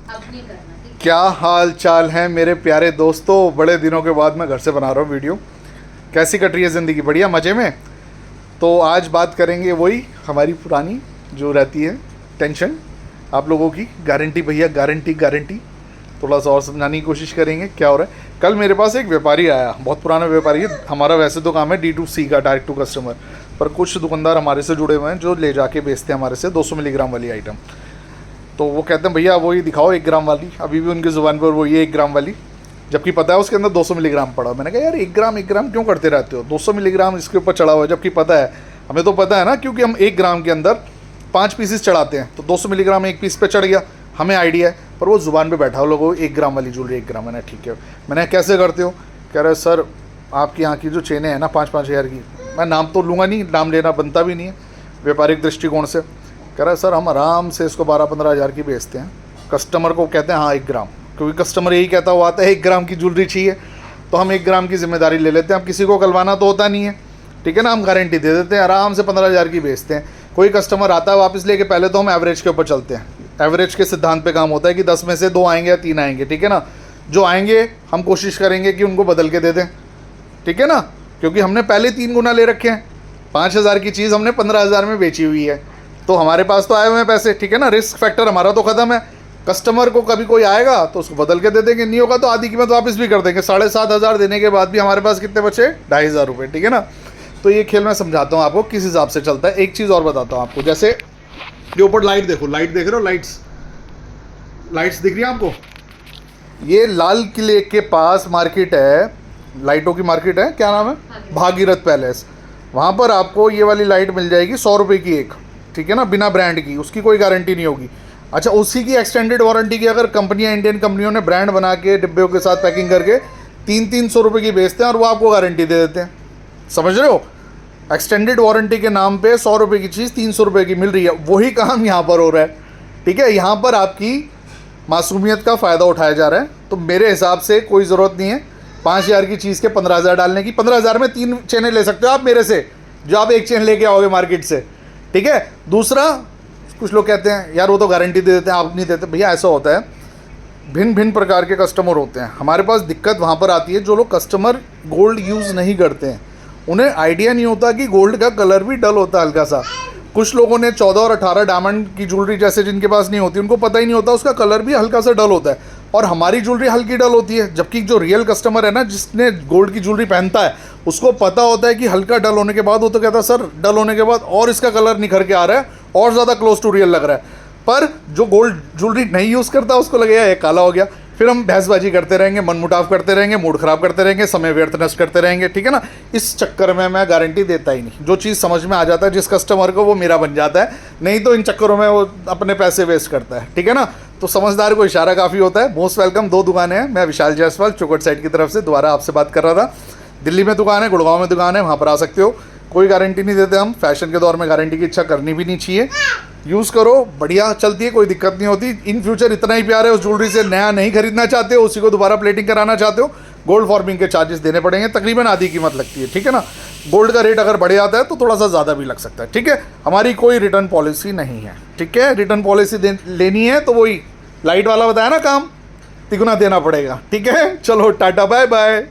अब नहीं करना, ठीक है? क्या हाल चाल है मेरे प्यारे दोस्तों, बड़े दिनों के बाद मैं घर से बना रहा हूँ वीडियो। कैसी कट रही है ज़िंदगी? बढ़िया, मज़े में। तो आज बात करेंगे वही हमारी पुरानी जो रहती है टेंशन आप लोगों की। गारंटी भैया, गारंटी गारंटी। थोड़ा सा और समझाने की कोशिश करेंगे क्या हो रहा है। कल मेरे पास एक व्यापारी आया, बहुत पुराना व्यापारी है। हमारा वैसे तो काम है D2C का, डायरेक्ट टू कस्टमर, पर कुछ दुकानदार हमारे से जुड़े हुए हैं जो ले जाके बेचते हैं हमारे से 200 मिलीग्राम वाली आइटम। तो वो कहते हैं भैया वही दिखाओ 1 ग्राम वाली। अभी भी उनकी ज़ुबान पर वो ये 1 ग्राम वाली, जबकि पता है उसके अंदर 200 मिलीग्राम पड़ा। मैंने कहा यार 1 ग्राम क्यों करते रहते हो? 200 मिलीग्राम इसके ऊपर चढ़ा हुआ है, जबकि पता है, हमें तो पता है ना, क्योंकि हम 1 ग्राम के अंदर 5 पीसेस चढ़ाते हैं, तो 200 मिलीग्राम एक पीस पे चढ़ गया, हमें आइडिया है। पर वो ज़ुबान पे बैठा हो लोगों, 1 ग्राम वाली ज्वेलरी 1 ग्राम। मैंने ठीक है। मैंने कैसे करते हो? कह रहे सर आपकी यहाँ की जो चेनें हैं ना 5-5 हज़ार की, मैं नाम तो लूँगा नहीं, नाम लेना बनता भी नहीं है व्यापारिक दृष्टिकोण से। कह रहा है सर हम आराम से इसको 12-15 हज़ार की बेचते हैं। कस्टमर को कहते हैं हाँ 1 ग्राम, क्योंकि कस्टमर यही कहता हुआ आता है 1 ग्राम की ज्वेलरी चाहिए, तो हम 1 ग्राम की जिम्मेदारी ले लेते हैं। हम किसी को कलवाना तो होता नहीं है, ठीक है ना, हम गारंटी दे देते हैं, आराम से 15 हज़ार की बेचते हैं। कोई कस्टमर आता है वापस लेके, पहले तो हम एवरेज के ऊपर चलते हैं। एवरेज के सिद्धांत पे काम होता है कि 10 में से 2 आएंगे या 3 आएंगे, ठीक है ना। जो आएंगे हम कोशिश करेंगे कि उनको बदल के दे दें, ठीक है ना, क्योंकि हमने पहले 3 गुना ले रखे हैं। 5 हज़ार की चीज़ हमने 15 हज़ार में बेची हुई है, तो हमारे पास तो आए हुए हैं पैसे, ठीक है ना। रिस्क फैक्टर हमारा तो ख़त्म है। कस्टमर को कभी कोई आएगा तो उसको बदल के दे देंगे, नहीं होगा तो आधी कीमत वापस भी कर देंगे। 7,500 देने के बाद भी हमारे पास कितने बचे? 2,500 रुपये, ठीक है ना। तो ये खेल मैं समझाता हूँ आपको किस हिसाब से चलता है। एक चीज़ और बताता हूँ आपको, जैसे ये ऊपर लाइट देखो, लाइट देख रहे हो? लाइट्स दिख रही है आपको? ये लाल किले के पास मार्केट है, लाइटों की मार्केट है, क्या नाम है? भागीरथ पैलेस। वहाँ पर आपको ये वाली लाइट मिल जाएगी 100 रुपये की एक, ठीक है ना, बिना ब्रांड की, उसकी कोई गारंटी नहीं होगी। अच्छा, उसी की एक्सटेंडेड वारंटी की अगर कंपनियां, इंडियन कंपनियों ने ब्रांड बना के डिब्बे के साथ पैकिंग करके 300-300 रुपये की बेचते हैं और वो आपको गारंटी दे देते हैं। समझ रहे हो? एक्सटेंडेड वारंटी के नाम पे 100 रुपये की चीज़ 300 रुपये की मिल रही है। वही काम यहाँ पर हो रहा है, ठीक है। यहाँ पर आपकी मासूमियत का फ़ायदा उठाया जा रहा है। तो मेरे हिसाब से कोई ज़रूरत नहीं है 5 हज़ार की चीज़ के 15 हज़ार डालने की। 15 हज़ार में 3 चेनें ले सकते हो आप मेरे से, जो आप 1 चेन लेके आओगे मार्केट से, ठीक है। दूसरा, कुछ लोग कहते हैं यार वो तो गारंटी दे देते हैं, आप नहीं देते। भैया ऐसा होता है, भिन्न भिन्न प्रकार के कस्टमर होते हैं। हमारे पास दिक्कत वहाँ पर आती है जो लोग कस्टमर गोल्ड यूज़ नहीं करते हैं, उन्हें आइडिया नहीं होता कि गोल्ड का कलर भी डल होता है हल्का सा। कुछ लोगों ने 14 और 18 डायमंड की ज्वेलरी जैसे जिनके पास नहीं होती, उनको पता ही नहीं होता उसका कलर भी हल्का सा डल होता है, और हमारी ज्वेलरी हल्की डल होती है। जबकि जो रियल कस्टमर है ना, जिसने गोल्ड की ज्वेलरी पहनता है, उसको पता होता है कि हल्का डल होने के बाद वो तो कहता है सर डल होने के बाद और इसका कलर निखर के आ रहा है और ज़्यादा क्लोज टू रियल लग रहा है। पर जो गोल्ड ज्वेलरी नहीं यूज़ करता उसको लगेगा ये काला हो गया। फिर हम बहसबाजी करते रहेंगे, मनमुटाव करते रहेंगे, मूड ख़राब करते रहेंगे, समय व्यर्थ नष्ट करते रहेंगे, ठीक है ना। इस चक्कर में मैं गारंटी देता ही नहीं। जो चीज़ समझ में आ जाता है जिस कस्टमर को, वो मेरा बन जाता है, नहीं तो इन चक्करों में वो अपने पैसे वेस्ट करता है, ठीक है ना। तो समझदार को इशारा काफ़ी होता है। Most welcome. 2 दुकानें हैं। मैं विशाल जायसवाल चौकट साइड की तरफ से दोबारा आपसे बात कर रहा था। दिल्ली में दुकान है, गुड़गांव में दुकान है, वहाँ पर आ सकते हो। कोई गारंटी नहीं देते हम, फैशन के दौर में गारंटी की इच्छा करनी भी नहीं चाहिए। यूज़ करो, बढ़िया चलती है, कोई दिक्कत नहीं होती। इन फ्यूचर इतना ही प्यार है उस ज्वेलरी से, नया नहीं खरीदना चाहते हो, उसी को दोबारा प्लेटिंग कराना चाहते हो, गोल्ड फॉर्मिंग के चार्जेस देने पड़ेंगे, तकरीबन आधी कीमत लगती है, ठीक है ना। गोल्ड का रेट अगर बढ़ जाता है तो थोड़ा सा ज़्यादा भी लग सकता है, ठीक है। हमारी कोई रिटर्न पॉलिसी नहीं है, ठीक है। रिटर्न पॉलिसी लेनी है तो वही लाइट वाला बताया ना काम, तिगुना देना पड़ेगा, ठीक है। चलो टाटा बाय बाय।